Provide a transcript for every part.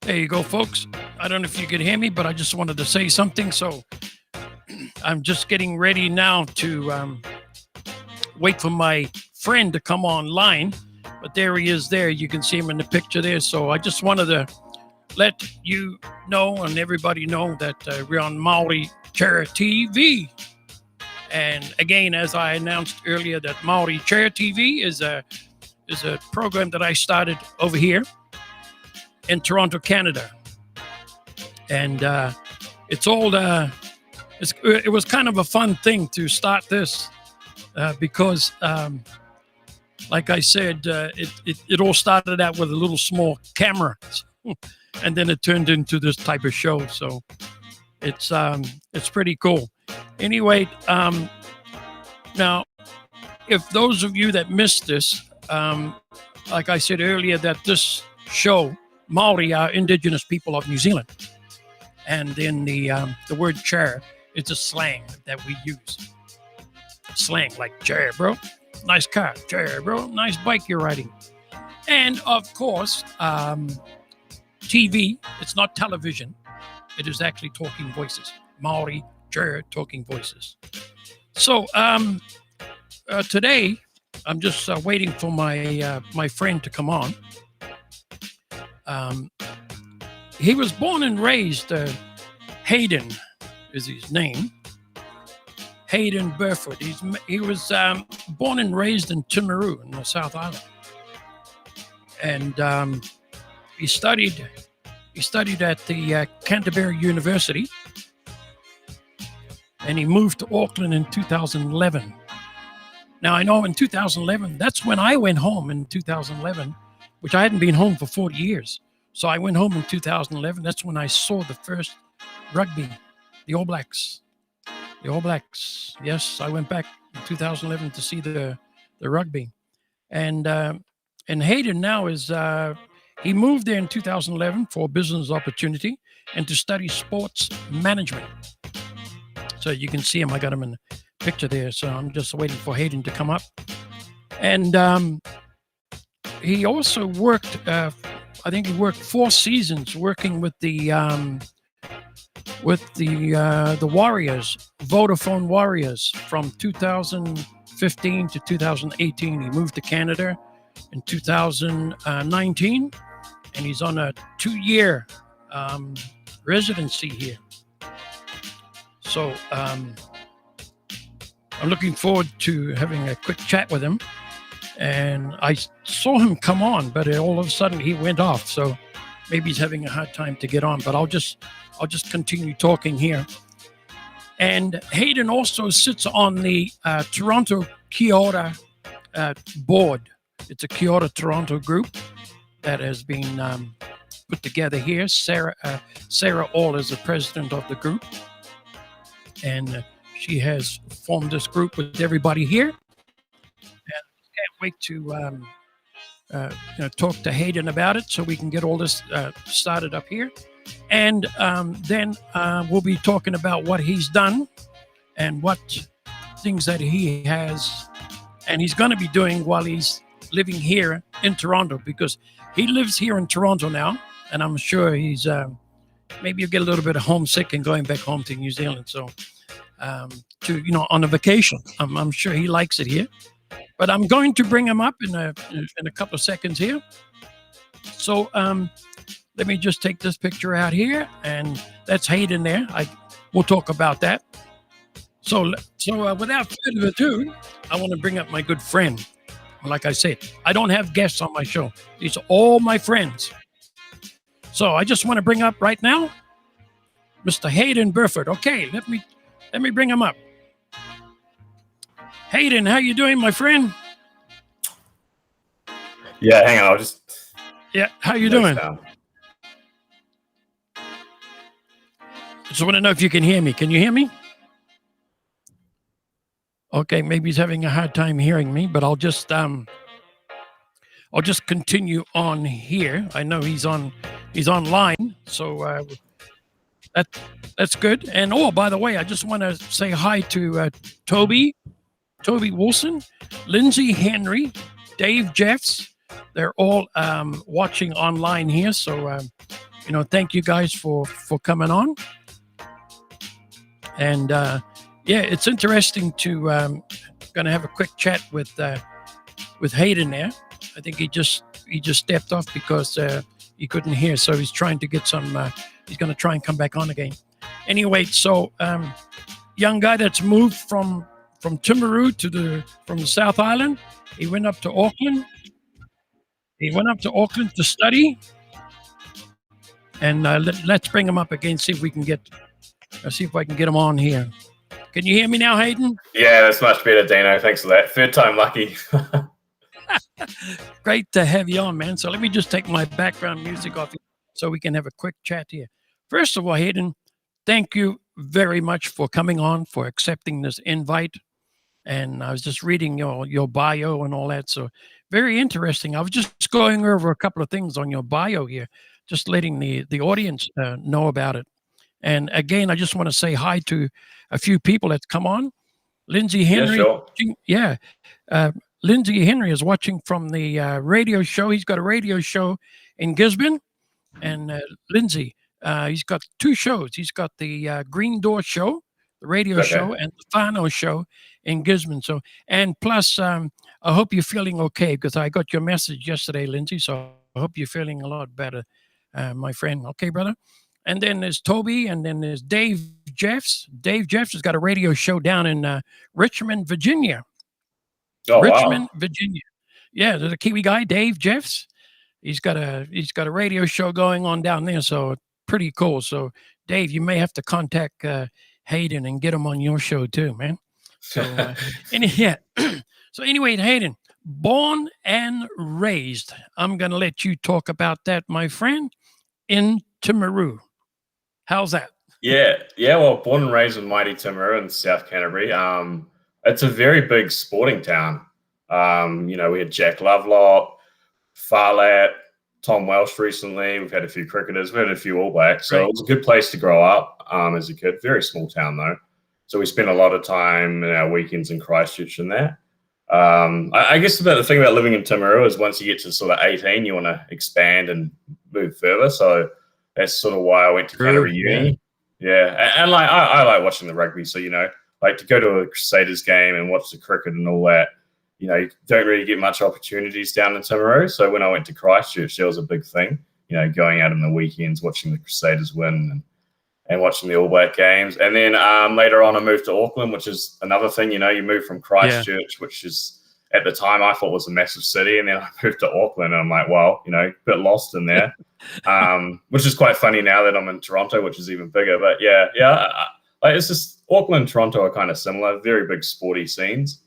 There you go, folks. I don't know if you could hear me, but I just wanted to say something. So I'm just getting ready now to wait for my friend to come online. But there he is there. You can see him in the picture there. So I just wanted to let you know and everybody know that we're on Maori Chair TV. And again, as I announced earlier, that Maori Chair TV is a program that I started over here in Toronto, Canada. And it was kind of a fun thing to start this because, like I said, it all started out with a little small camera, and then it turned into this type of show. So it's pretty cool. Anyway, now, if those of you that missed this, like I said earlier, that this show, Maori are Indigenous people of New Zealand. And then the word chair is a slang that we use. Slang like chair, bro. Nice car. Chair, bro. Nice bike you're riding. And of course, TV, it's not television. It is actually talking voices. Maori chair talking voices. So today, I'm just waiting for my friend to come on. He was born and raised, Hayden is his name. Hayden Burford. He was born and raised in Timaru in the South Island. And he studied at the Canterbury University. And he moved to Auckland in 2011. Now, I know in 2011, that's when I went home in 2011, which I hadn't been home for 40 years. So I went home in 2011. That's when I saw the first rugby, the All Blacks. The All Blacks. Yes, I went back in 2011 to see the rugby. And Hayden now is, he moved there in 2011 for a business opportunity and to study sports management. So you can see him. I got him in the picture there. So I'm just waiting for Hayden to come up. And he also worked, I think he worked 4 seasons working with the Warriors, Vodafone Warriors, from 2015 to 2018. He moved to Canada in 2019, and he's on a 2-year residency here. So I'm looking forward to having a quick chat with him. And I saw him come on, but all of a sudden he went off. So maybe he's having a hard time to get on. But I'll just continue talking here. And Hayden also sits on the Toronto Kia Ora board. It's a Kia Ora Toronto group that has been put together here. Sarah All is the president of the group. And she has formed this group with everybody here. Can't wait to talk to Hayden about it so we can get all this started up here. And then we'll be talking about what he's done and what things that he has and he's going to be doing while he's living here in Toronto, because he lives here in Toronto now, and I'm sure he's maybe you'll get a little bit of homesick and going back home to New Zealand. So on a vacation, I'm sure he likes it here. But I'm going to bring him up in a couple of seconds here. So let me just take this picture out here, and that's Hayden there. We'll talk about that. So without further ado, I want to bring up my good friend. Like I said, I don't have guests on my show. These are all my friends. So I just want to bring up right now Mr. Hayden Burford. Okay, let me bring him up. Hayden, how you doing, my friend? Yeah, hang on. I'll just... Yeah, how you doing? Just want to know if you can hear me. Can you hear me? Okay, maybe he's having a hard time hearing me, but I'll just continue on here. I know he's online, so that's good. And by the way, I just want to say hi to Toby Wilson, Lindsay Henry, Dave Jeffs. They're all watching online here, so thank you guys for coming on. And yeah, it's interesting to going to have a quick chat with Hayden there. I think he just stepped off because he couldn't hear, so he's trying to get some. He's going to try and come back on again. Anyway, so young guy that's moved from Timaru from the South Island. He went up to Auckland. He went up to Auckland to study, and let's bring him up again. See if we can get. See if I can get him on here. Can you hear me now, Hayden? Yeah, that's much better, Dino. Thanks for that. Third time lucky. Great to have you on, man. So let me just take my background music off so we can have a quick chat here. First of all, Hayden, thank you very much for coming on, for accepting this invite. And I was just reading your bio and all that. So very interesting. I was just going over a couple of things on your bio here, just letting the audience know about it. And again, I just want to say hi to a few people that's come on. Lindsay Henry. Yeah, sure. Lindsay Henry is watching from the radio show. He's got a radio show in Gisborne. And Lindsay, he's got two shows. He's got the Green Door show, the radio show, and the Whānau show in Gisborne. So, and plus, I hope you're feeling okay, because I got your message yesterday, Lindsay. So I hope you're feeling a lot better, my friend. Okay, brother? And then there's Toby, and then there's Dave Jeffs. Dave Jeffs has got a radio show down in Richmond, Virginia. Oh, Richmond, wow. Virginia. Yeah, there's a Kiwi guy, Dave Jeffs. He's got a radio show going on down there, so pretty cool. So, Dave, you may have to contact Hayden and get him on your show too, man. So, so anyway, Hayden, born and raised. I'm going to let you talk about that, my friend, in Timaru. How's that? Yeah. Well, born and raised in mighty Timaru in South Canterbury. It's a very big sporting town. We had Jack Lovelock, Farlat, Tom Welsh recently. We've had a few cricketers. We had a few All Blacks. So It was a good place to grow up as a kid. Very small town, though. So we spent a lot of time in our weekends in Christchurch and there. I guess the thing about living in Timaru is once you get to sort of 18, you want to expand and move further. So that's sort of why I went to Canterbury Uni. Yeah. And like I like watching the rugby. So, like to go to a Crusaders game and watch the cricket and all that, you don't really get much opportunities down in Timaru. So when I went to Christchurch, that was a big thing, going out on the weekends, watching the Crusaders win and watching the All Black games. And then later on, I moved to Auckland, which is another thing, you move from Christchurch, which is at the time I thought was a massive city. And then I moved to Auckland and I'm like, well, a bit lost in there, which is quite funny now that I'm in Toronto, which is even bigger. But it's just Auckland and Toronto are kind of similar, very big sporty scenes.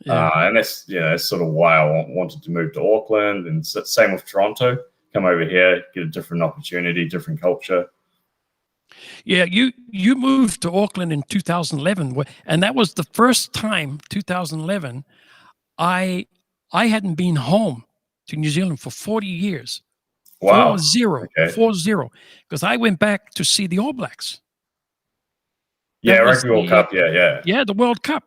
And that's sort of why I wanted to move to Auckland, and same with Toronto. Come over here, get a different opportunity, different culture. Yeah, you moved to Auckland in 2011, and that was the first time, 2011, I hadn't been home to New Zealand for 40 years. Wow. 40, because I went back to see the All Blacks. Yeah, Rugby World Cup. Yeah. Yeah, the World Cup.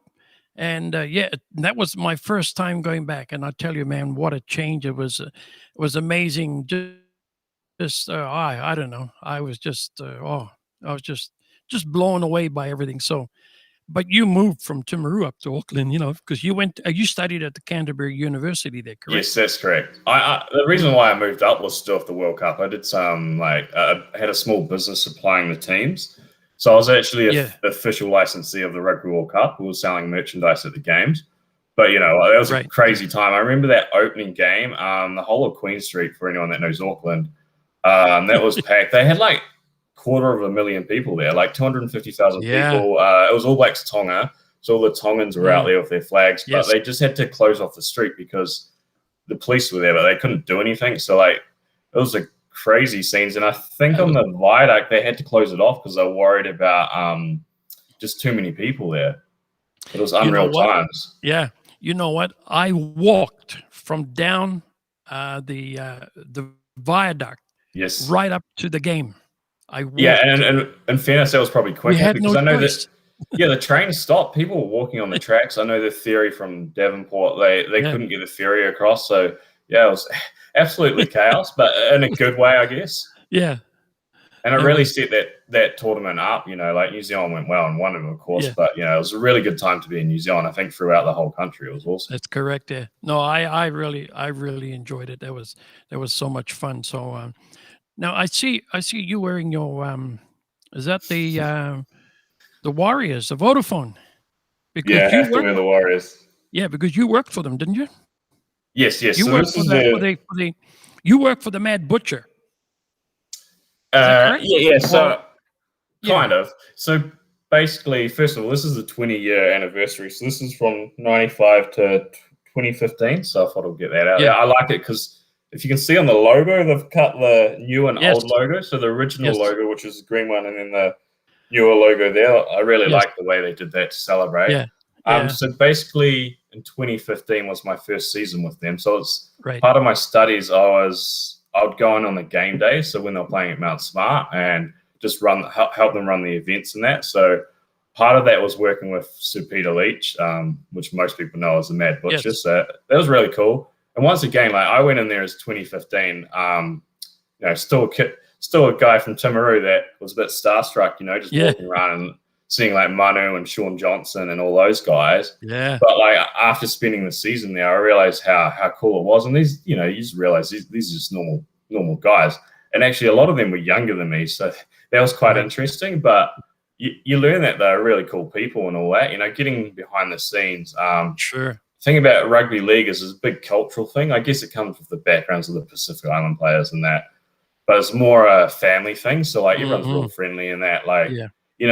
And that was my first time going back. And I tell you, man, what a change. It was amazing. I don't know. I was just, I was just blown away by everything. So, but you moved from Timaru up to Auckland, because you studied at the Canterbury University there, correct? Yes, that's correct. The reason why I moved up was still the World Cup. I did some, I had a small business supplying the teams. So I was actually an official licensee of the Rugby World Cup. We were selling merchandise at the games. But, it was a crazy time. I remember that opening game, the whole of Queen Street, for anyone that knows Auckland, that was packed. They had 250,000 people there, 250,000 people. It was All Blacks Tonga. So all the Tongans were out there with their flags. But they just had to close off the street because the police were there, but they couldn't do anything. So, it was a crazy scenes, and I think on the viaduct they had to close it off because they were worried about just too many people there. It was unreal times. Yeah, you know what? I walked from down the viaduct, right up to the game. I walked. Yeah, and in fairness, that was probably quicker because I know choice. that the train stopped. People were walking on the tracks. I know the ferry from Devonport. They couldn't get the ferry across, so it was absolutely chaos, but in a good way, I guess. Yeah. And it It really was, set that tournament up. Like New Zealand went well and won it, of course. yeah, But it was a really good time to be in New Zealand. I think throughout the whole country, it was awesome. that's correct. Yeah. No, I really enjoyed it. That was so much fun. So now I see you wearing your is that the Warriors, the Vodafone? Yeah, Because I you have to worked wear the Warriors. yeah, because you worked for them, didn't you? Yes, yes. You So worked this is the for the you worked for the Mad Butcher. Is that correct? yeah, yeah. Or So yeah, kind of. So basically, first of all, this is the 20-year anniversary. So this is from 95 to 2015. So I thought I'll get that out there. yeah, I like it because if you can see on the logo, they've cut the new and yes, old logo. So the original yes, logo, which is the green one, and then the newer logo there. I really yes, like the way they did that to celebrate. yeah, yeah, So basically, in 2015 was my first season with them. So it's right, part of my studies. I would go in on the game day. So when they're playing at Mount Smart and just help them run the events and that. So part of that was working with Sir Peter Leach, which most people know as the Mad Butcher. yes, So that was really cool. And once again, like I went in there as 2015, still a kid, still a guy from Timaru that was a bit starstruck, just yeah, walking around and seeing like Manu and Sean Johnson and all those guys. yeah, But like after spending the season there, I realized how cool it was. And these, you just realize these are just normal guys. And actually, a lot of them were younger than me, so that was quite right, interesting. But you learn that they're really cool people and all that. Getting behind the scenes. sure, Thing about rugby league is a big cultural thing. I guess it comes with the backgrounds of the Pacific Island players and that, but it's more a family thing. So like everyone's real friendly and that. Like yeah,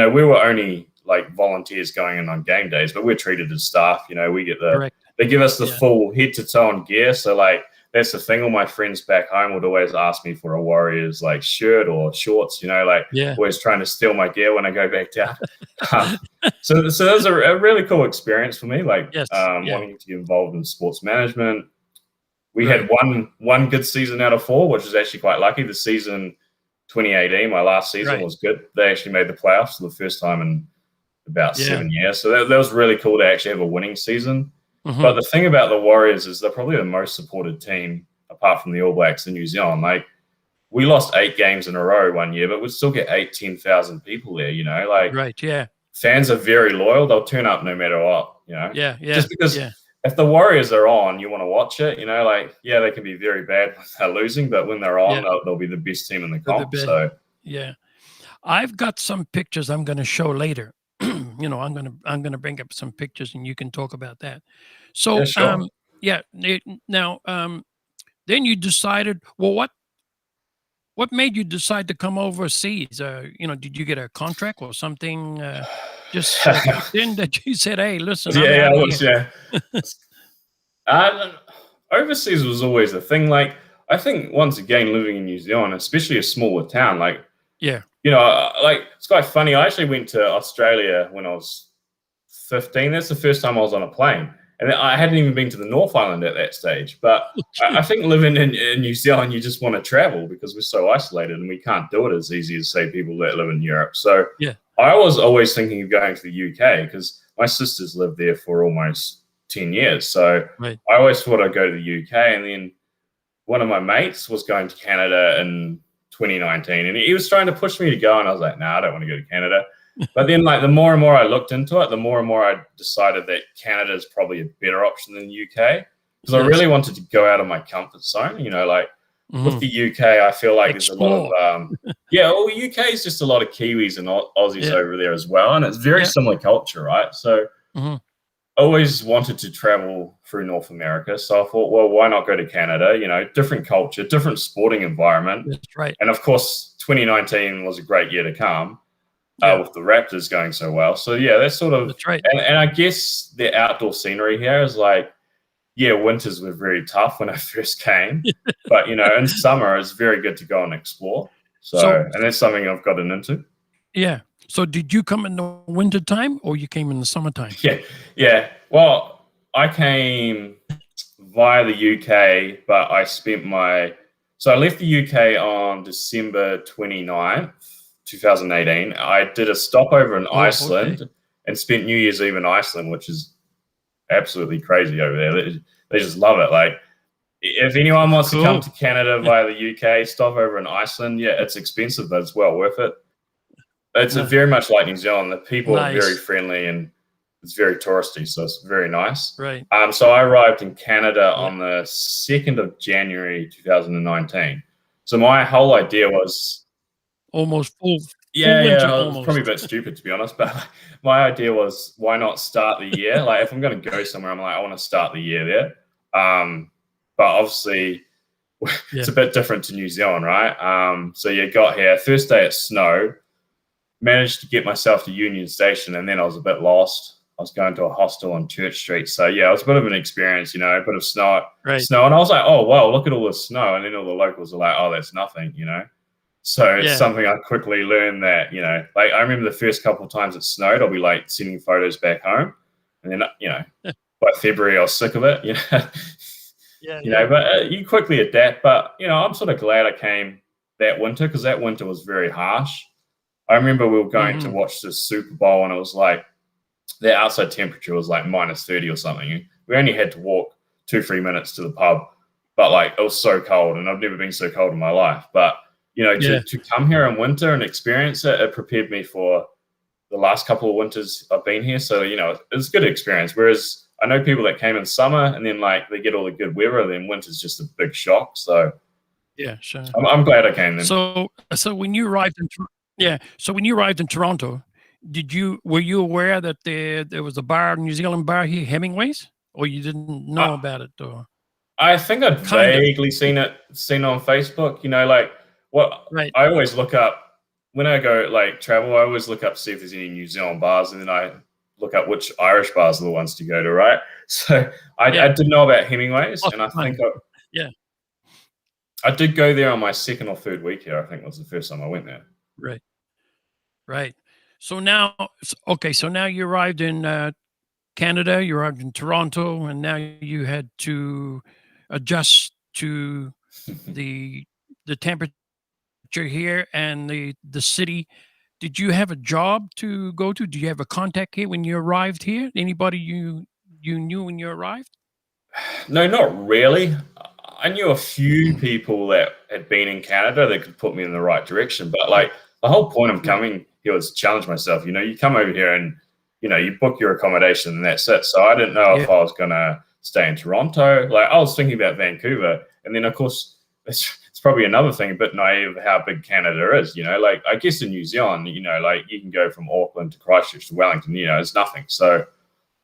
we were only like volunteers going in on game days, but we're treated as staff. We get correct, they give us the yeah, full head to toe on gear. So like that's the thing. All my friends back home would always ask me for a Warriors like shirt or shorts. Like yeah, always trying to steal my gear when I go back down. So that was a really cool experience for me. Like yes, yeah, wanting to get involved in sports management. We right, had one good season out of 4, which was actually quite lucky. The season 2018, my last season, right, was good. They actually made the playoffs for the first time in about yeah, 7 years. So that was really cool to actually have a winning season. But hmm the thing about the Warriors is they're probably the most supported team apart from the All Blacks in New Zealand. Like we lost 8 games in a row one year, but we'd still get 10,000 people there, like right, yeah, fans are very loyal. They'll turn up no matter what, yeah, yeah, just because yeah, if the Warriors are on, you want to watch it, like, yeah, they can be very bad when they're losing, but when they're on, yeah, they'll be the best team in the with the comp. bit, So yeah. I've got some pictures I'm going to show later. I'm gonna bring up some pictures and you can talk about that. yeah, So, sure. yeah. Now, then you decided. Well, what made you decide to come overseas? Did you get a contract or something? Just kicked in that you said, "Hey, listen, I'm Yeah, yeah, out it of was, here." yeah. Uh, Overseas was always a thing. Like, I think once again, living in New Zealand, especially a smaller town, like, Yeah. like it's quite funny. I actually went to Australia when I was 15. That's the first time I was on a plane. And I hadn't even been to the North Island at that stage. But I think living in New Zealand, you just want to travel because we're so isolated and we can't do it as easy as, say, people that live in Europe. So Yeah. I was always thinking of going to the UK because my sisters lived there for almost 10 years. So Right. I always thought I'd go to the UK. And then one of my mates was going to Canada in 2019 and he was trying to push me to go. And I was like, no, I don't want to go to Canada. But then, like, the more and more I looked into it, the more and more I decided that Canada is probably a better option than the UK because I Yes. really wanted to go out of my comfort zone. Like with Mhm. the UK, I feel like there's a lot Explore. of well, UK is just a lot of Kiwis and Aussies Yeah. over there as well, and it's very Yeah. similar culture, right? So Mhm. I always wanted to travel through North America, so I thought, well, why not go to Canada? Different culture, different sporting environment, That's right. and of course, 2019 was a great year to come Yeah. with the Raptors going so well. So yeah, that's sort of, That's right. and I guess the outdoor scenery here is like, yeah, winters were very tough when I first came, but in summer it's very good to go and explore. So, So and that's something I've gotten into. yeah. So did you come in the winter time or you came in the summertime? Yeah, yeah. Well, I came via the UK, but so I left the UK on December 29th, 2018. I did a stopover in Oh, okay. Iceland and spent New Year's Eve in Iceland, which is absolutely crazy over there. They just love it. Like If anyone wants to come Cool. to Canada via the UK, stop over in Iceland. Yeah, it's expensive, but it's well worth it. It's very much like New Zealand. The people are very Nice. friendly and it's very touristy, so it's very nice. Right. So I arrived in Canada Yeah. on the 2nd of January 2019. So my whole idea was, Almost full yeah, winter, it was almost. probably a bit stupid to be honest, but my idea was, why not start the year? Like if I'm going to go somewhere, I'm like, I want to start the year there. But obviously it's a bit different to New Zealand, right? So you got here, first day it snowed, managed to get myself to Union Station, and then I was a bit lost. I was going to a hostel on Church Street. So yeah, it was a bit of an experience, you know, a bit of snow. And I was like, oh, wow, look at all this snow. And then all the locals are like, oh, that's nothing, you know. So it's something I quickly learned that, you know, like I remember the first couple of times it snowed, I'll be like sending photos back home. And then, you know, by February, I was sick of it, you know. But you quickly adapt. But, you know, I'm sort of glad I came that winter because that winter was very harsh. I remember we were going to watch the Super Bowl and it was like the outside temperature was like -30 or something. We only had to walk 2-3 minutes to the pub, but like it was so cold and I've never been so cold in my life. But, you know, to come here in winter and experience it, it prepared me for the last couple of winters I've been here. So, you know, it's a good experience. Whereas I know people that came in summer and then like they get all the good weather, then winter's just a big shock. So yeah, sure. I'm glad I came then. So when you arrived in so when you arrived in Toronto, were you aware that there was a bar, New Zealand bar here, Hemingway's, or you didn't know about it? Or I think I'd vaguely seen it on Facebook. You know, like I always look up when I go like travel. I always look up to see if there's any New Zealand bars, and then I look up which Irish bars are the ones to go to. Right, so I didn't know about Hemingway's, and I think I did go there on my 2nd or 3rd week here. I think was the first time I went there. Right. So now, so now you arrived in Canada, you arrived in Toronto, and now you had to adjust to the temperature here and the city. Did you have a job to go to? Do you have a contact here when you arrived here? Anybody you knew when you arrived? No, not really. I knew a few people that had been in Canada that could put me in the right direction, but like the whole point of coming here was to challenge myself. You know, you come over here and, you know, you book your accommodation and that's it. So I didn't know if I was going to stay in Toronto. Like I was thinking about Vancouver. And then of course, it's probably another thing, a bit naive how big Canada is, you know, like I guess in New Zealand, you know, like you can go from Auckland to Christchurch to Wellington, you know, it's nothing. So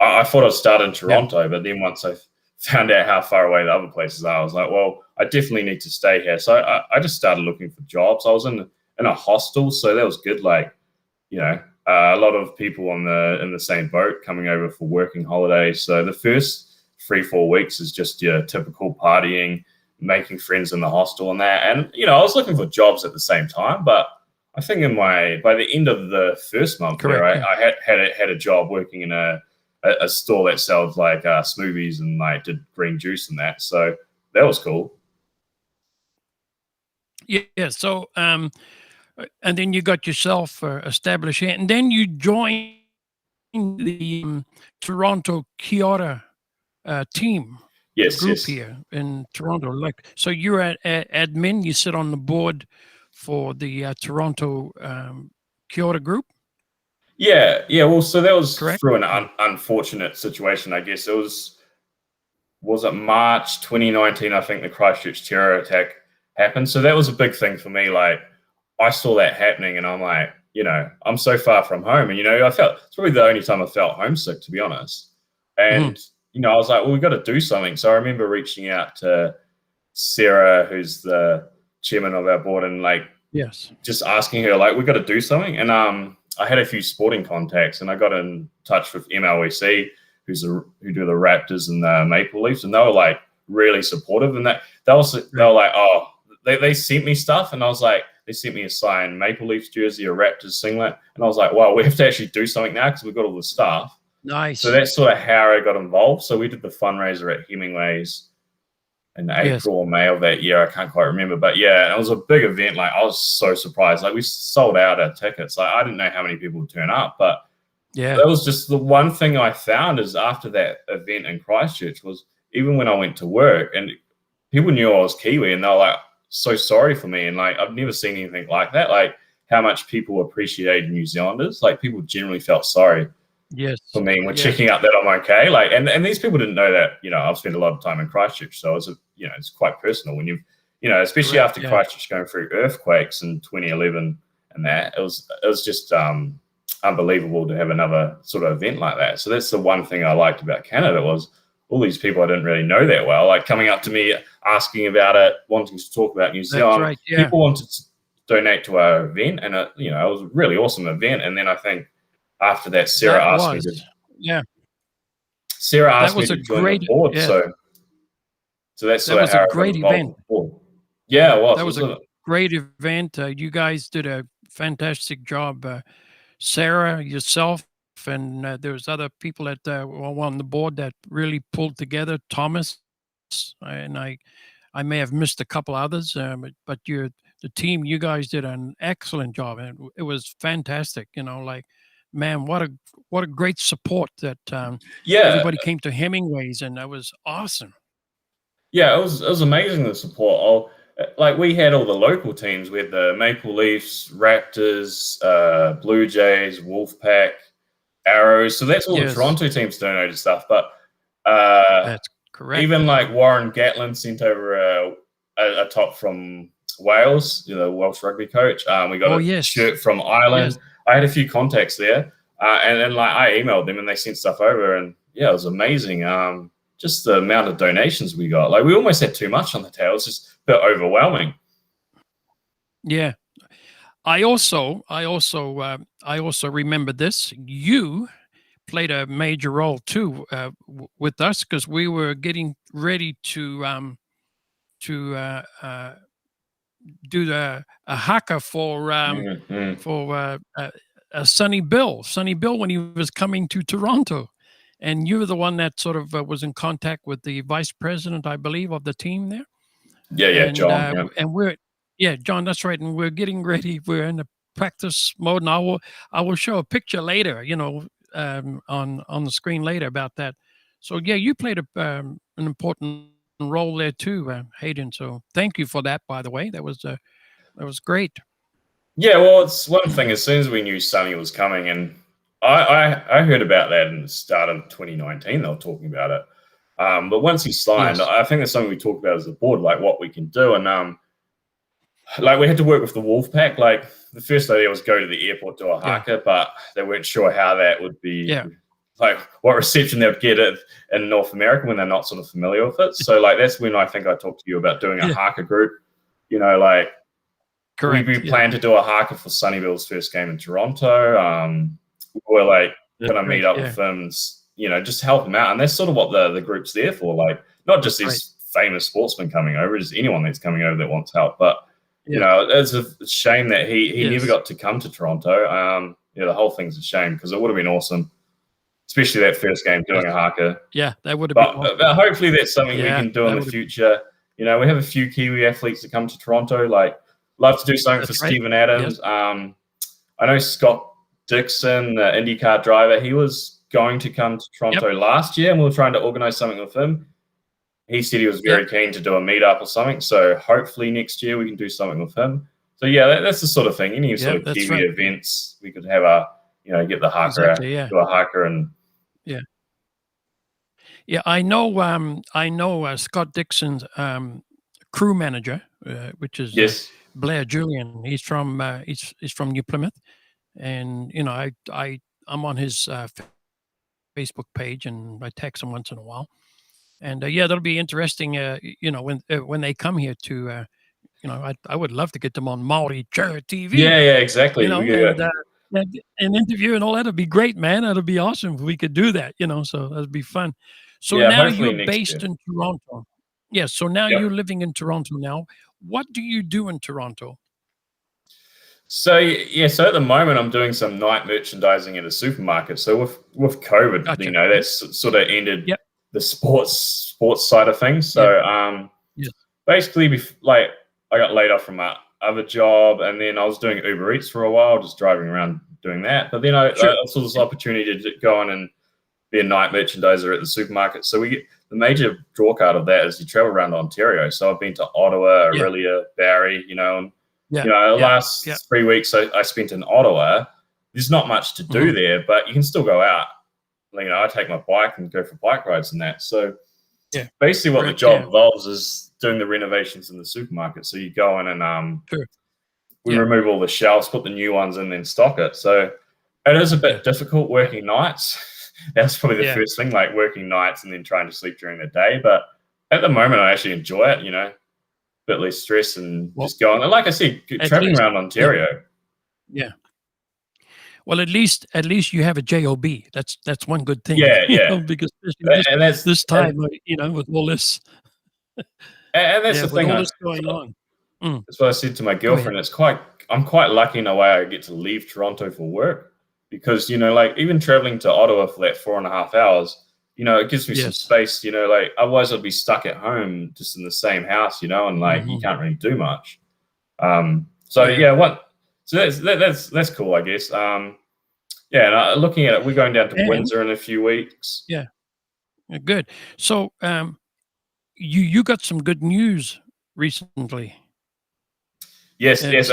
I thought I'd start in Toronto, but then once I found out how far away the other places are, I was like, well, I definitely need to stay here. So I just started looking for jobs. I was in a hostel, so that was good. Like, you know, a lot of people in the same boat coming over for working holidays. So the first 3-4 weeks is just your typical partying, making friends in the hostel and that. And, you know, I was looking for jobs at the same time, but I think by the end of the first month there, I had a job working in a store that sells like smoothies and like did green juice and that. So that was cool. Yeah. So, and then you got yourself established here, and then you joined the Toronto Kia Ora team. Group here in Toronto. Like, so you're at admin. You sit on the board for the Toronto Kia Ora group. Yeah. Well, so that was through an unfortunate situation, I guess. It was it March 2019? I think the Christchurch terror attack happened. So that was a big thing for me. Like, I saw that happening, and I'm like, you know, I'm so far from home, and you know, it's probably the only time I felt homesick, to be honest. And you know, I was like, well, we got to do something. So I remember reaching out to Sarah, who's the chairman of our board, and like, just asking her, like, we got to do something. And I had a few sporting contacts, and I got in touch with MLEC, who do the Raptors and the Maple Leafs, and they were like really supportive. And they were like, oh, they sent me stuff, and I was like, they sent me a signed Maple Leafs jersey, a Raptors singlet, and I was like, wow, we have to actually do something now because we've got all the stuff. Nice. So that's sort of how I got involved. So we did the fundraiser at Hemingway's in April or May of that year. I can't quite remember, but yeah, it was a big event. Like, I was so surprised. Like, we sold out our tickets. Like, I didn't know how many people would turn up, but that was just the one thing I found is after that event in Christchurch was even when I went to work, and people knew I was Kiwi, and they were like so sorry for me, and like I've never seen anything like that. Like how much people appreciated New Zealanders. Like people generally felt sorry Yes. for me and were Yeah. checking up that I'm okay. Like, and these people didn't know that, you know, I've spent a lot of time in Christchurch, so it's it's quite personal when you know, especially Correct, after yeah. Christchurch going through earthquakes in 2011 and that it was just unbelievable to have another sort of event like that. So that's the one thing I liked about Canada was all these people I didn't really know that well, like coming up to me, asking about it, wanting to talk about New Zealand. That's right, yeah. People wanted to donate to our event, and it was a really awesome event. And then I think after that, Sarah asked me to join the board. Yeah. So that's that was how a great event. Yeah, it was. That was a great event. You guys did a fantastic job. Sarah, yourself, and there was other people that were on the board that really pulled together. Thomas, and I may have missed a couple others, but the team, you guys did an excellent job, and it was fantastic. Like, man, what a great support that everybody came to Hemingway's, and that was awesome. Yeah, it was amazing, the support. Like we had all the local teams. We had the Maple Leafs, Raptors, Blue Jays, Wolfpack, Arrows. So that's all the Toronto teams donated stuff. But that's correct. Even like Warren Gatlin sent over a top from Wales, the Welsh rugby coach. We got a shirt from Ireland. Yes. I had a few contacts there, and then like I emailed them and they sent stuff over, and yeah, it was amazing. Just the amount of donations we got. Like we almost had too much on the tail. It's just a bit overwhelming. Yeah. I also remember this. You played a major role too with us because we were getting ready to do a haka for Sonny Bill when he was coming to Toronto. And you were the one that sort of was in contact with the vice president, I believe, of the team there. Yeah, John. And John, that's right. And we're getting ready. We're in the practice mode, and I will show a picture later, on the screen later about that. So yeah, you played an important role there too, Hayden. So thank you for that. By the way, that was great. Yeah, well, it's one thing. As soon as we knew Sonny was coming, and I heard about that in the start of 2019. They were talking about it, but once he signed, I think that's something we talked about as a board, like what we can do, and like we had to work with the Wolfpack. Like the first idea was go to the airport, do a haka, but they weren't sure how that would be, like what reception they would get it in North America when they're not sort of familiar with it. So like that's when I think I talked to you about doing a haka group. Like correct. We planned to do a haka for Sonny Bill's first game in Toronto. We're like gonna meet up with them, just help them out, and that's sort of what the group's there for. Like not just these famous sportsmen coming over, just anyone that's coming over that wants help. But it's a shame that he never got to come to Toronto. The whole thing's a shame because it would have been awesome, especially that first game doing a haka. Yeah, that would have been awesome. But hopefully that's something we can do in the future. We have a few Kiwi athletes that come to Toronto. Like love to do something for Steven Adams. I know Scott Dixon, the IndyCar driver, he was going to come to Toronto last year, and we were trying to organize something with him. He said he was very keen to do a meetup or something, so hopefully next year we can do something with him. So yeah, that's the sort of thing. Any sort of Kiwi events, we could have get the haka, do a haka, and I know Scott Dixon's crew manager, which is Blair Julian. He's from New Plymouth. And I'm on his Facebook page, and I text him once in a while. And that'll be interesting. When they come here to, I would love to get them on Maori Chair TV. Yeah, exactly. And an interview and all that'd be great, man. That'd be awesome if we could do that. So that'd be fun. So now you're based in Toronto. Yeah. So now you're living in Toronto now. What do you do in Toronto? So at the moment I'm doing some night merchandising at a supermarket. So with COVID, that's sort of ended the sports side of things. So basically, like I got laid off from my other job, and then I was doing Uber Eats for a while, just driving around doing that. But then I saw this opportunity to go on and be a night merchandiser at the supermarket. So we the major draw card of that is you travel around Ontario. So I've been to Ottawa, Yeah. Orillia, Barrie, and Yeah. the Yeah. last Yeah. 3 weeks I spent in Ottawa. There's not much to do there, but you can still go out. I take my bike and go for bike rides and that. So Yeah. basically what the Correct, job yeah. involves is doing the renovations in the supermarket. So you go in and Sure. we Yeah. remove all the shelves, put the new ones in, then stock it. So it is a bit difficult working nights. That's probably the Yeah. first thing, like working nights and then trying to sleep during the day. But at the moment, I actually enjoy it, a bit less stress and just going. And like I said, traveling least- around Ontario. Yeah. Well, at least you have a job. That's one good thing. Yeah, yeah. Because especially And that's this time, with all this, and that's the with thing. all this going on. That's what I said to my girlfriend. I'm quite lucky in a way I get to leave Toronto for work because, even traveling to Ottawa for that 4.5 hours, it gives me some space, otherwise I'd be stuck at home just in the same house, and you can't really do much. So that's cool, I guess. And looking at it, we're going down to Windsor in a few weeks. Yeah. Good. So, you got some good news recently. Yes, yes.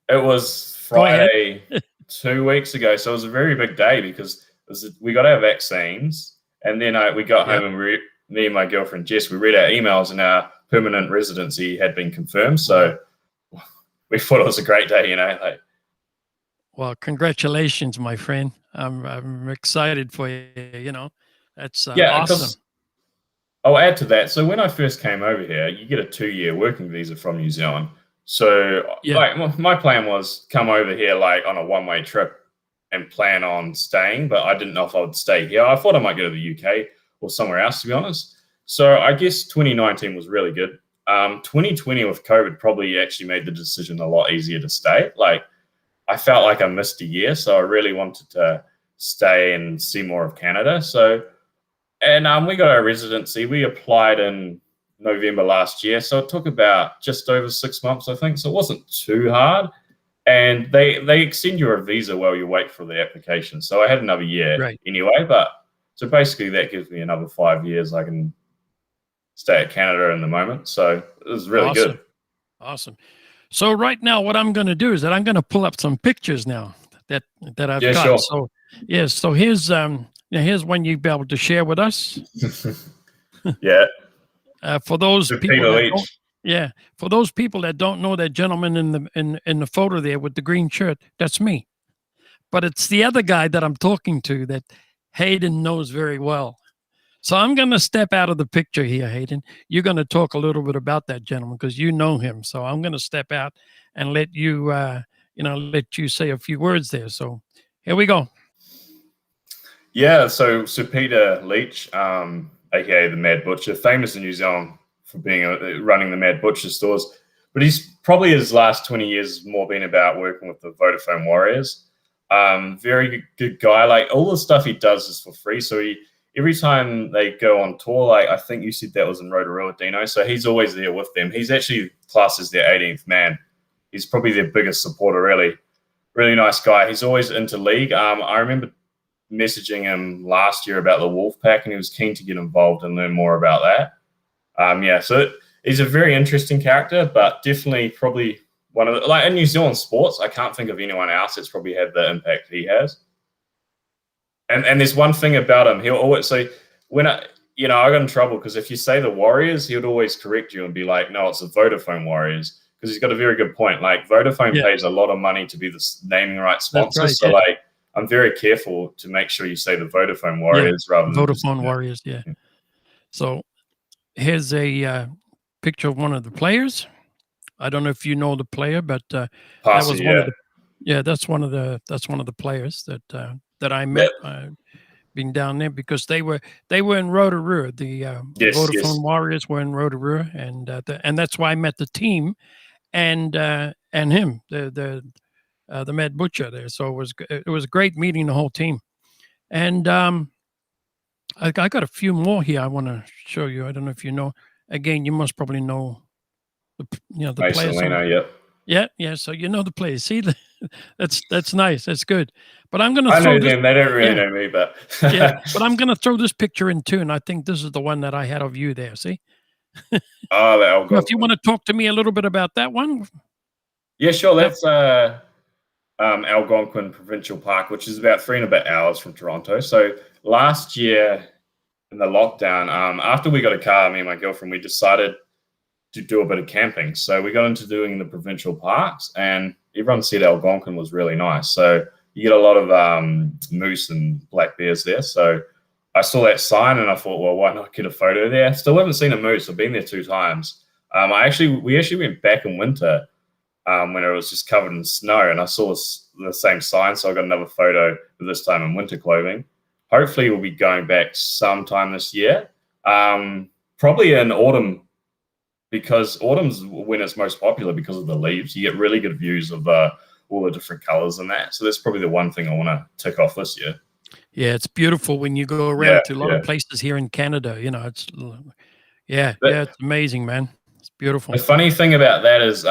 It was Friday 2 weeks ago. So it was a very big day because we got our vaccines and then we got home and me and my girlfriend Jess, we read our emails and our permanent residency had been confirmed. So we thought it was a great day, Well, congratulations, my friend. I'm excited for you. That's awesome. I'll add to that. So when I first came over here, you get a 2-year working visa from New Zealand. So my plan was come over here on a one-way trip and plan on staying, but I didn't know if I would stay here. I thought I might go to the UK or somewhere else, to be honest. So I guess 2019 was really good. 2020 with COVID probably actually made the decision a lot easier to stay. I felt like I missed a year, so I really wanted to stay and see more of Canada. And we got our residency. We applied in November last year, so it took about just over 6 months, I think. So it wasn't too hard. And they extend you a visa while you wait for the application. So I had another year anyway. But so basically that gives me another 5 years. I can stay at Canada in the moment. So it was really good. Awesome. So right now, what I'm going to do is that I'm going to pull up some pictures now that I've got. Sure. So so here's one you'll be able to share with us. Yeah. For those Sir people Peter that Leach. for those people that don't know that gentleman in the photo there with the green shirt, that's me. But it's the other guy that I'm talking to that Hayden knows very well. So I'm going to step out of the picture here, Hayden. You're going to talk a little bit about that gentleman because you know him. So I'm going to step out and let you, let you say a few words there. So here we go. Yeah, so Sir Peter Leach, aka the Mad Butcher, famous in New Zealand for running the Mad Butcher stores, but he's probably his last 20 years more been about working with the Vodafone Warriors. Very good guy. All the stuff he does is for free. So every time they go on tour, I think you said that was in Rotorua, Dino. So he's always there with them. He's actually classed as their 18th man. He's probably their biggest supporter, really. Really nice guy. He's always into league. I remember messaging him last year about the Wolfpack, and he was keen to get involved and learn more about that. So he's a very interesting character, but definitely probably one of the, in New Zealand sports, I can't think of anyone else that's probably had the impact he has. And there's one thing about him, he'll always say, I got in trouble because if you say the Warriors, he would always correct you and be like, no, it's the Vodafone Warriors, because he's got a very good point. Vodafone pays a lot of money to be the naming rights sponsor. Right, so I'm very careful to make sure you say the Vodafone Warriors rather than Vodafone Warriors. Yeah. So here's a picture of one of the players. I don't know if you know the player, but that was one of the, that's one of the players that I met being down there because they were in Rotorua. The Vodafone Warriors were in Rotorua, and that's why I met the team and him, the Mad Butcher there. So it was great meeting the whole team. And I got a few more here I want to show you. I don't know if you know. Again, you must probably know the players. Leno, Yeah. So you know the players. See, That's nice. That's good. But I'm gonna I throw know this. them. They don't really Yeah, know me, but yeah. But I'm gonna throw this picture in too, and I think this is the one that I had of you there. See? oh, the Well, if you Algonquin. want to talk to me a little bit about that one, Yeah, sure. that That's Algonquin Provincial Park, which is about 3 and a bit hours from Toronto. So last year in the lockdown, after we got a car, me and my girlfriend, we decided to do a bit of camping. So we got into doing the provincial parks, and everyone said Algonquin was really nice. So you get a lot of moose and black bears there. So I saw that sign and I thought, well, why not get a photo there? Still haven't seen a moose. I've been there 2 times. We actually went back in winter when it was just covered in snow, and I saw the same sign, so I got another photo, this time in winter clothing. Hopefully, we'll be going back sometime this year, probably in autumn, because autumn's when it's most popular because of the leaves. You get really good views of all the different colors and that. So that's probably the one thing I want to tick off this year. yeah, it's beautiful when you go Yeah, around to a lot of yeah. places here in Canada. Yeah, But yeah, it's amazing, man. It's the beautiful. funny thing about that is,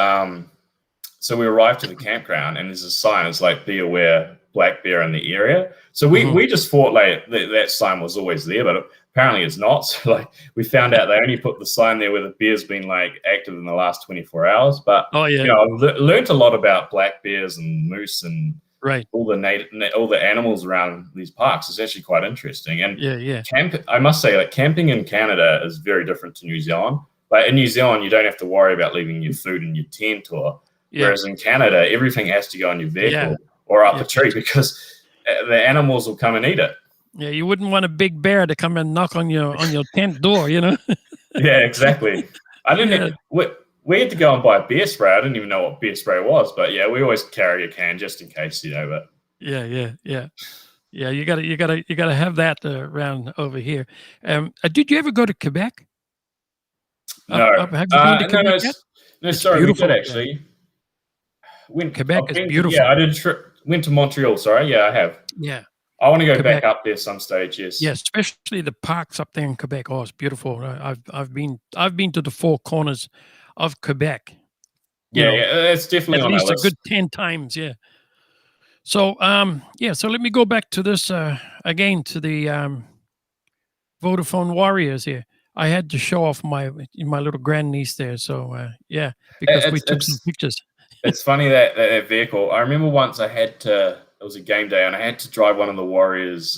so we arrived to the campground and there's a sign. It's like, "Be aware, black bear in the area." So we Mhm. we just thought like that sign was always there, but apparently it's not. So like we found out they only put the sign there where the bear's been like active in the last 24 hours. But Oh, yeah, I've learned a lot about black bears and moose and right. all the animals around these parks. It's actually quite interesting. And Yeah, yeah, I must say, like camping in Canada is very different to New Zealand. Like in New Zealand, you don't have to worry about leaving your food in your tent, or yeah, whereas in Canada, everything has to go on your yeah, vehicle or up yeah, a tree because the animals will come and eat it. yeah, you wouldn't want a big bear to come and knock on your tent door, you know? Yeah, exactly. I didn't. Yeah, We had to go and buy bear spray. I didn't even know what bear spray was, but yeah, we always carry a can just in case, But yeah, yeah, yeah. Yeah, you gotta have that, around over here. Did you ever go to Quebec? no, Have you been to no, Quebec yet? no. It's Sorry, we beautiful did up there. actually. Quebec I've is been to, yeah, beautiful. I did a trip. Went to Montreal. Sorry, yeah, I have. Yeah, I want to go back Quebec. up there some stage. Yeah, Yes. especially the parks up there in Quebec. Oh, it's beautiful. I've been to the 4 corners of Quebec, you Yeah, know, yeah, it's definitely at on our least a list. good 10 times, yeah. So, yeah, so let me go back to this, again to the, Vodafone Warriors here. I had to show off my little grandniece there, so, yeah, because we It's took some pictures. it's funny that vehicle. I remember once I had to. It was a game day, and I had to drive one of the Warriors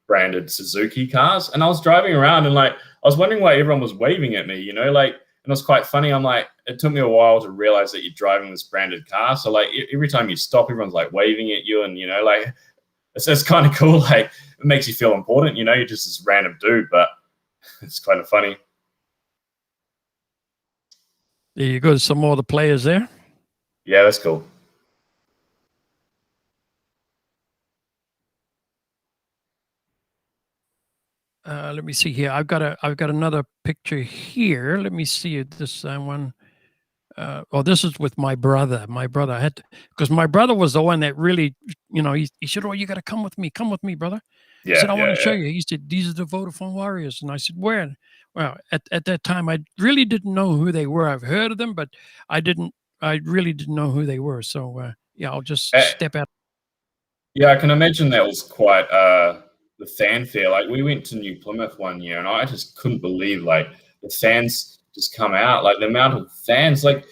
branded Suzuki cars. And I was driving around, and like I was wondering why everyone was waving at me. Like, and it was quite funny. I'm like, it took me a while to realize that you're driving this branded car. So like every time you stop, everyone's like waving at you, and like it's kind of cool. Like it makes you feel important. You're just this random dude, but it's kind of funny. There you go, some more of the players there. Yeah, that's cool. Let me see here. I've got another picture here. Let me see this one. This is with my brother. My brother had because my brother was the one that really, he said, "Oh, you got to come with me, brother." He said, Yeah, "I want yeah, to show yeah. you." He said, "These are the Vodafone Warriors," and I said, "Where?" Well, at that time, I really didn't know who they were. I've heard of them, but I really didn't know who they were. So, yeah, I'll just Uh, step out. Yeah, I can imagine that was quite the fanfare. Like we went to New Plymouth one year, and I just couldn't believe like the fans just come out. Like the amount of fans, like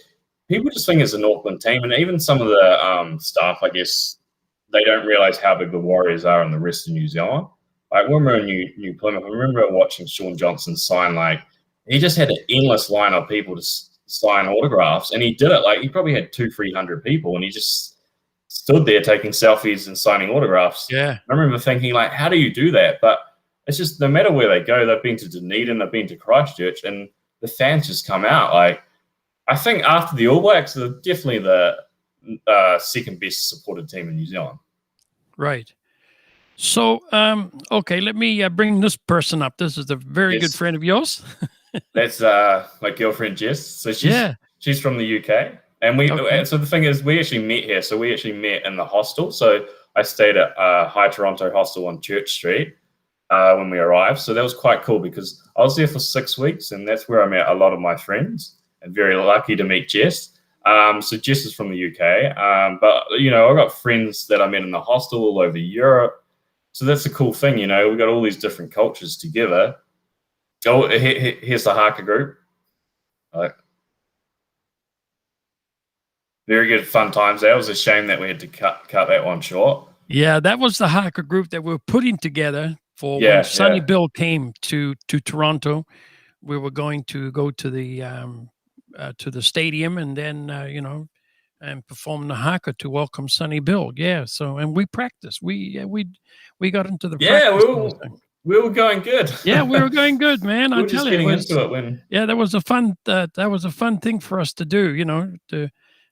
people just think it's an Auckland team, and even some of the staff, I guess, they don't realize how big the Warriors are in the rest of New Zealand. Like when we were in New Plymouth, I remember watching Sean Johnson sign. Like he just had an endless line of people to sign autographs, and he did it. Like he probably had 200-300 people, and he just stood there taking selfies and signing autographs. Yeah, I remember thinking, like, how do you do that? But it's just no matter where they go, they've been to Dunedin, they've been to Christchurch, and the fans just come out. Like, I think after the All Blacks, they're definitely the second best supported team in New Zealand. right. So, okay, let me bring this person up. This is a very good Yes, friend of yours. that's my girlfriend Jess. So Yeah. she's from the UK, and we. Okay. So the thing is, we actually met here. So we actually met in the hostel. So I stayed at High Toronto Hostel on Church Street when we arrived. So that was quite cool because I was there for 6 weeks, and that's where I met a lot of my friends. And very lucky to meet Jess. So Jess is from the UK, but you know, I've got friends that I met in the hostel all over Europe. So that's a cool thing, you know. We've got all these different cultures together. Oh, here's the Haka group. Very good, fun times. That was a shame that we had to cut that one short. Yeah, that was the Haka group that we were putting together for Yeah, when Sonny yeah. Bill came to Toronto. We were going to go to the stadium and then you know, and perform the haka to welcome Sonny Bill. Yeah, so and we practiced. We got into the Yeah, practice. we were going good. Yeah, we were going good, man. We I were just tell you, getting it was, into it when. yeah, that was a fun thing for us to do. You know,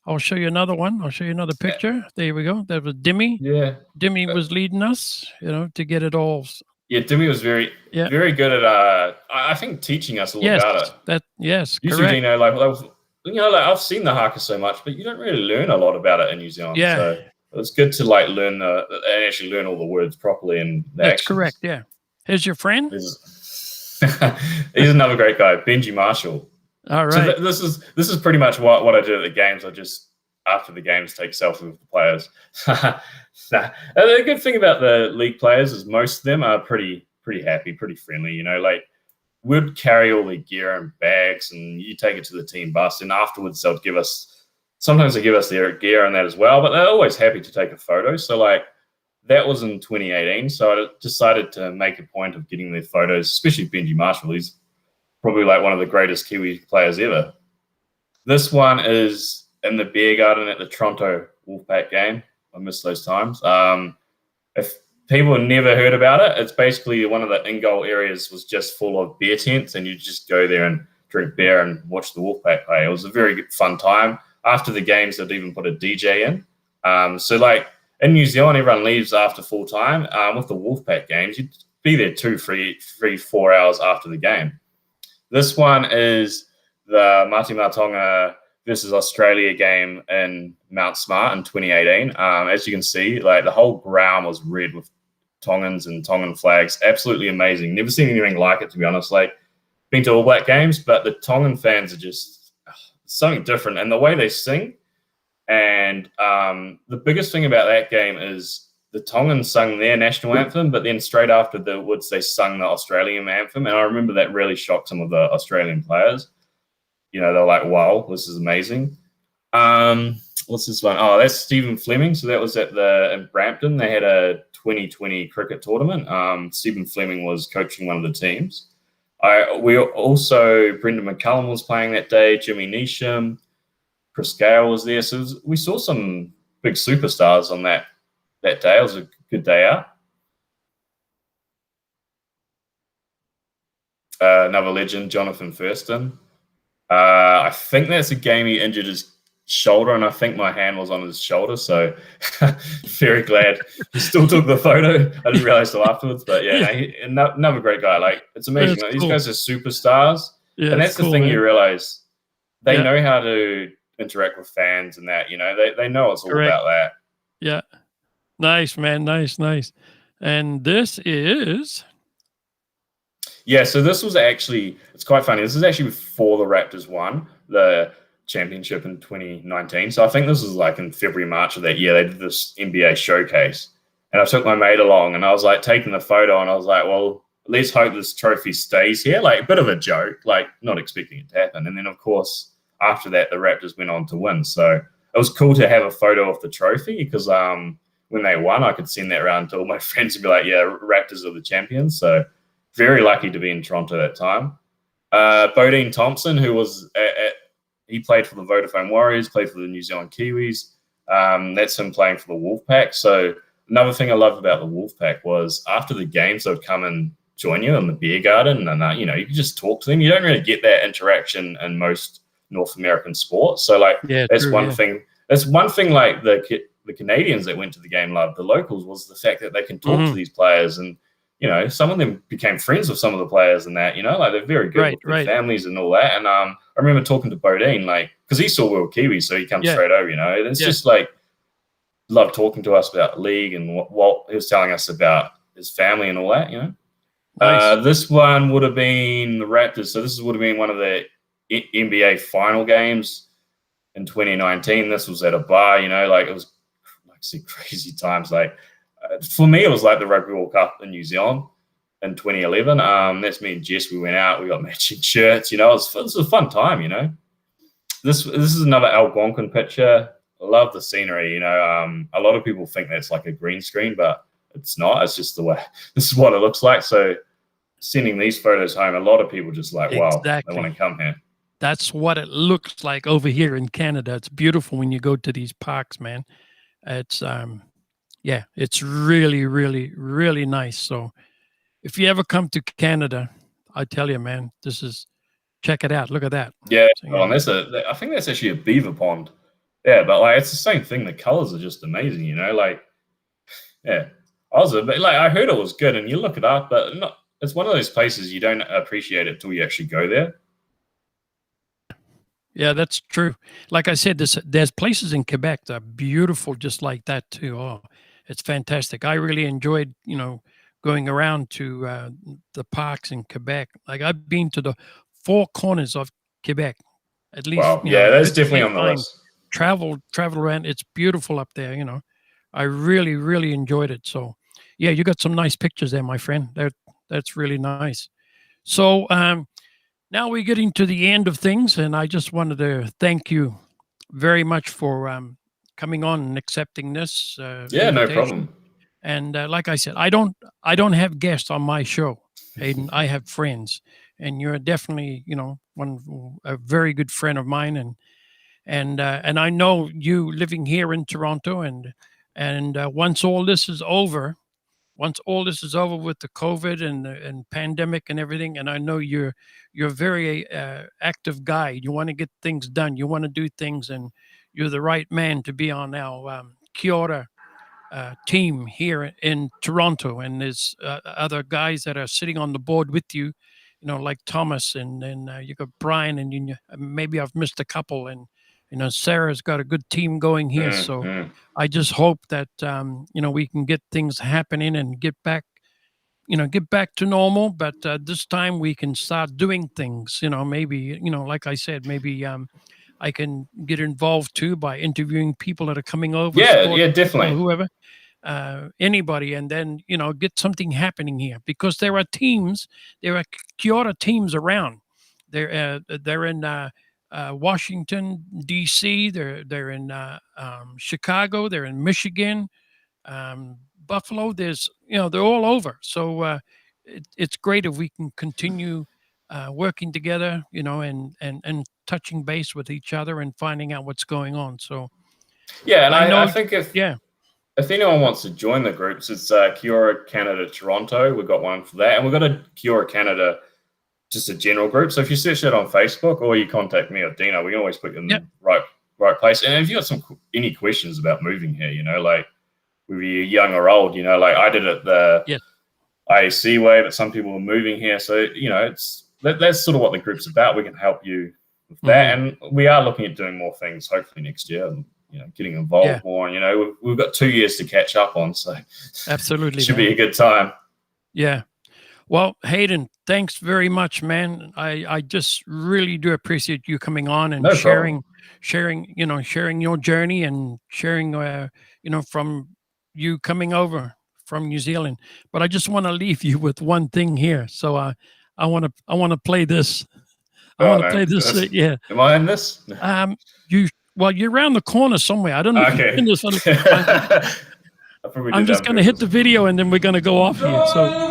I'll show you another one. I'll show you another picture. There we go. That was Dimmy. Yeah. Dimmy was leading us, you know, to get it all. Yeah, Dimmy was very good at I think teaching us all about it. Usually, Correct. you know, like I've seen the haka so much, but you don't really learn a lot about it in New Zealand. Yeah. So it was good to like learn and actually learn all the words properly and the That's actions. correct. Yeah. Here's your friend. He's another great guy, Benji Marshall. All right. So this is pretty much what I do at the games. I just after the games take selfies with the players. The good thing about the league players is most of them are pretty happy, pretty friendly. You know, like we'd carry all the gear and bags, and you take it to the team bus, and afterwards they'll give us. Sometimes they give us their gear and that as well, but they're always happy to take a photo. So like that was in 2018. So I decided to make a point of getting their photos, especially Benji Marshall. He's probably like one of the greatest Kiwi players ever. This one is in the beer garden at the Toronto Wolfpack game. I miss those times. If people have never heard about it, it's basically one of the in-goal areas was just full of beer tents, and you just go there and drink beer and watch the Wolfpack play. It was a very good, fun time. After the games, they'd even put a DJ in. So like in New Zealand, everyone leaves after full time. With the Wolfpack games, you'd be there 2, 3, 4 hours after the game. This one is the Mati Matonga versus Australia game in Mount Smart in 2018. As you can see, like the whole ground was red with Tongans and Tongan flags. Absolutely amazing. Never seen anything like it, to be honest. Like been to All Black games, but the Tongan fans are just something different. And the way they sing. And the biggest thing about that game is the Tongans sung their national anthem, but then straight after the Woods, they sung the Australian anthem. And I remember that really shocked some of the Australian players. You know, they're like, wow, this is amazing. What's this one? Oh, that's Stephen Fleming. So that was in Brampton. They had a 2020 cricket tournament. Stephen Fleming was coaching one of the teams. We also, Brendan McCullum was playing that day, Jimmy Neesham, Chris Gale was there. So we saw some big superstars on that day. It was a good day out. Another legend, Jonathan Thurston. I think that's a game he injured his shoulder, and I think my hand was on his shoulder. So very glad he still took the photo. I didn't realize till afterwards, but yeah, another great guy. Like it's amazing. Like, these guys are superstars, and that's the thing, man. You realize they know how to interact with fans and that. You know, they know it's all about that. Yeah, nice, man, nice. And this is. Yeah, so this was actually, it's quite funny. This is actually before the Raptors won the championship in 2019. So I think this was like in February, March of that year. They did this NBA showcase. And I took my mate along, and I was like taking the photo, and I was like, well, let's hope this trophy stays here. Like a bit of a joke, like not expecting it to happen. And then, of course, after that, the Raptors went on to win. So it was cool to have a photo of the trophy because when they won, I could send that around to all my friends and be like, yeah, Raptors are the champions. So very lucky to be in Toronto at that time. Bodine Thompson, who was he played for the Vodafone Warriors, played for the New Zealand Kiwis. That's him playing for the Wolfpack. So another thing I loved about the Wolfpack was after the games, they would come and join you in the beer garden, and you know, you could just talk to them. You don't really get that interaction in most North American sports. So like that's one thing. That's one thing. Like the Canadians that went to the game loved. The locals was the fact that they can talk to these players, and you know, some of them became friends with some of the players and that, you know, like they're very good with their families and all that. And I remember talking to Bodine, like, because he saw we were Kiwi, so he comes straight over, you know. And it's just like, loved talking to us about the league and what he was telling us about his family and all that, you know. Nice. This one would have been the Raptors. So this would have been one of the NBA final games. in 2019. This was at a bar, you know, like it was like some crazy times. Like for me, it was like the Rugby World Cup in New Zealand in 2011. That's me and Jess. We went out, we got matching shirts, you know, it was a fun time, you know. This is another Algonquin picture. I love the scenery, you know. A lot of people think that's like a green screen, but it's not. It's just the way, this is what it looks like. So sending these photos home, a lot of people just like, wow, Exactly. they want to come here. That's what it looks like over here in Canada. It's beautiful when you go to these parks, man. It's yeah, it's really, really, really nice. So if you ever come to Canada, I tell you, man, check it out. Look at that. Yeah, So, well, and I think that's actually a beaver pond. Yeah, but like it's the same thing. The colors are just amazing, you know. Like, yeah, I heard it was good, and you look it up, but not. It's one of those places you don't appreciate it till you actually go there. yeah, that's true. Like I said, there's places in Quebec that are beautiful, just like that too. Oh, it's fantastic. I really enjoyed, going around to the parks in Quebec. Like I've been to the four corners of Quebec, at least. Wow, yeah, that's good definitely many on the times. list. Travel around. It's beautiful up there. I really, really enjoyed it. So, yeah, you got some nice pictures there, my friend. That's really nice. So, now we're getting to the end of things, and I just wanted to thank you very much for coming on and accepting this Yeah, no invitation. problem. And like I said, I don't have guests on my show, Hayden. I have friends, and you're definitely a very good friend of mine, and I know you living here in Toronto, and once all this is over, with the COVID and pandemic and everything, and I know you're a very active guy. You want to get things done. You want to do things, and you're the right man to be on our Kia team here in Toronto. And there's other guys that are sitting on the board with you, like Thomas, and then you got Brian, and maybe I've missed a couple, and Sarah's got a good team going here. So I just hope that we can get things happening and get back to normal. But this time we can start doing things. Maybe like I said, maybe I can get involved too by interviewing people that are coming over. Yeah, definitely. Whoever, anybody, and then get something happening here, because there are teams. There are Kia teams around. They're in Washington D.C. They're in Chicago. They're in Michigan, Buffalo. They're all over. So it's great if we can continue working together, and touching base with each other and finding out what's going on. So yeah, and I I think if anyone wants to join the groups, it's Kia Canada Toronto. We've got one for that, and we've got a Kia Canada, just a general group. So if you search it on Facebook, or you contact me or Dino, we can always put you in the right place. And if you got any questions about moving here, like whether you're young or old, like I did it the IAC way, but some people are moving here. So that's sort of what the group's about. We can help you with that, and we are looking at doing more things hopefully next year. And, getting involved more. And, we've got 2 years to catch up on, so absolutely should be a good time. Yeah. Well, Hayden, thanks very much, man. I just really do appreciate you coming on and sharing your journey, and sharing, from you coming over from New Zealand. But I just want to leave you with one thing here. So I want to play this. Play this. Yeah. Am I in this? You're around the corner somewhere. I don't know. Okay. If you're in this. I'm just going to hit the video, and then we're going to go off here. So.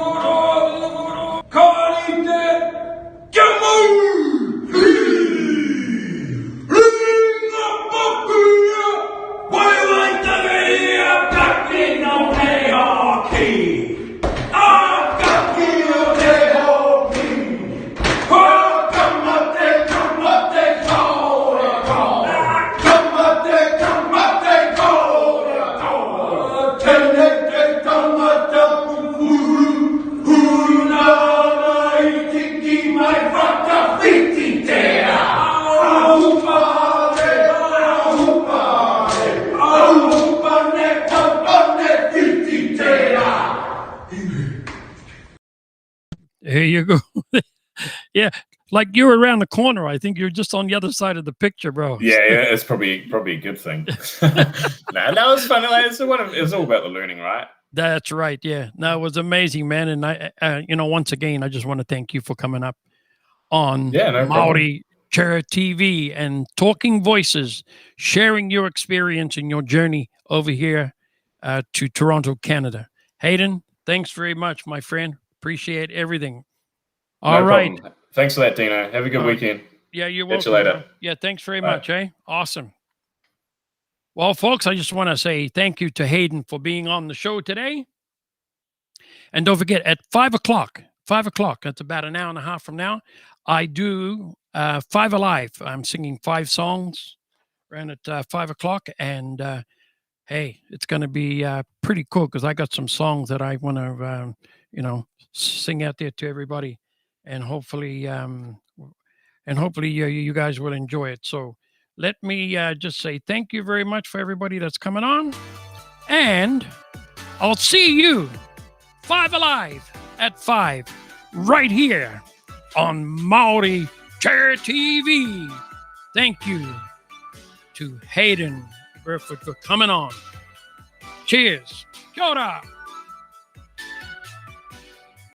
Here you go. Yeah. like you were around the corner. I think you're just on the other side of the picture, bro. Yeah, it's probably a good thing. Nah, that was fun. Like, it's all about the learning, right? That's right. Yeah. No, it was amazing, man. And I, once again, I just want to thank you for coming up on Yeah, no problem. Maori Chair TV and Talking Voices, sharing your experience and your journey over here to Toronto, Canada. Hayden, thanks very much, my friend. Appreciate everything. All No right. problem. Thanks for that, Dino. Have a good weekend. Yeah, you're Catch welcome. you later. Bro. Yeah, thanks very Bye. much. Awesome. Well, folks, I just want to say thank you to Hayden for being on the show today. And don't forget, at 5 o'clock, that's about an hour and a half from now, I do Five Alive. I'm singing 5 songs around at 5 o'clock. And hey, it's going to be pretty cool because I got some songs that I want to, sing out there to everybody. And hopefully, you guys will enjoy it. So let me just say thank you very much for everybody that's coming on. And I'll see you 5 Alive at 5 right here on Maori Chair TV. Thank you to Hayden Burford for coming on. Cheers. Kia ora.